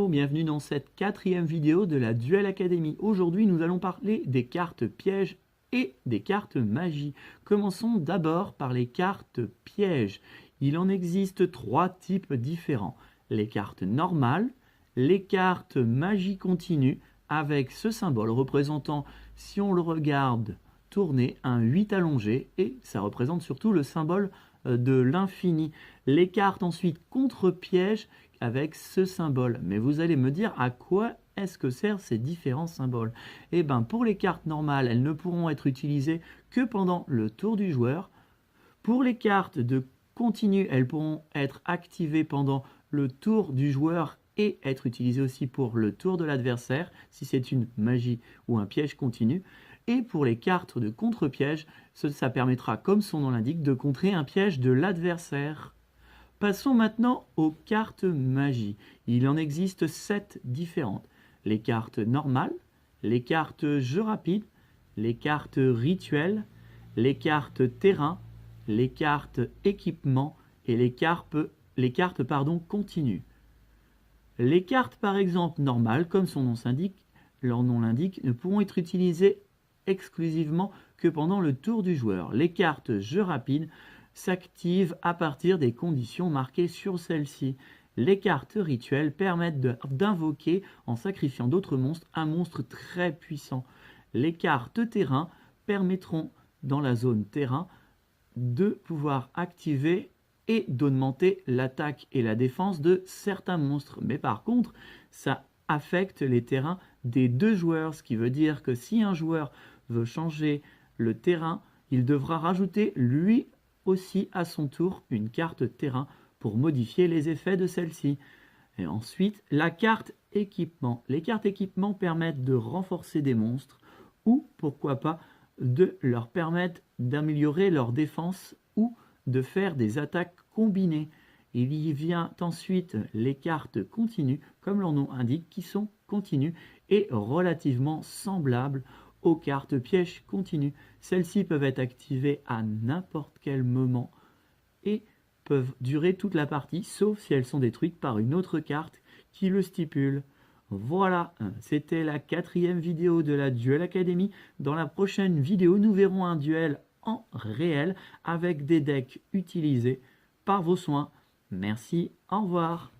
Bonjour, bienvenue dans cette quatrième vidéo de la Duel Academy. Aujourd'hui, nous allons parler des cartes pièges et des cartes magie. Commençons d'abord par les cartes pièges. Il en existe trois types différents. Les cartes normales, les cartes magie continue, avec ce symbole représentant, si on le regarde, tourner un 8 allongé, et ça représente surtout le symbole de l'infini. Les cartes ensuite contre piège avec ce symbole. Mais vous allez me dire à quoi est-ce que servent ces différents symboles? Eh bien, pour les cartes normales, elles ne pourront être utilisées que pendant le tour du joueur. Pour les cartes de continu, elles pourront être activées pendant le tour du joueur et être utilisées aussi pour le tour de l'adversaire, si c'est une magie ou un piège continu. Et pour les cartes de contre-piège, ça permettra, comme son nom l'indique, de contrer un piège de l'adversaire. Passons maintenant aux cartes magie. Il en existe 7 différentes. Les cartes normales, les cartes jeu rapide, les cartes rituels, les cartes terrain, les cartes équipement et les cartes continues. Les cartes par exemple normales, comme leur nom l'indique, ne pourront être utilisées exclusivement que pendant le tour du joueur. Les cartes jeu rapide s'activent à partir des conditions marquées sur celle-ci. Les cartes rituelles permettent d'invoquer, en sacrifiant d'autres monstres, un monstre très puissant. Les cartes terrain permettront, dans la zone terrain, de pouvoir activer et d'augmenter l'attaque et la défense de certains monstres. Mais par contre, ça affecte les terrains des deux joueurs, ce qui veut dire que si un joueur veut changer le terrain, il devra rajouter lui aussi à son tour une carte terrain pour modifier les effets de celle-ci. Et ensuite, la carte équipement. Les cartes équipement permettent de renforcer des monstres ou, pourquoi pas, de leur permettre d'améliorer leur défense ou de faire des attaques combinées. Il y vient ensuite les cartes continues, comme leur nom indique, qui sont continues et relativement semblables aux cartes pièges continues. Celles-ci peuvent être activées à n'importe quel moment et peuvent durer toute la partie, sauf si elles sont détruites par une autre carte qui le stipule. Voilà, c'était la quatrième vidéo de la Duel Academy. Dans la prochaine vidéo, nous verrons un duel en réel avec des decks utilisés par vos soins. Merci, au revoir.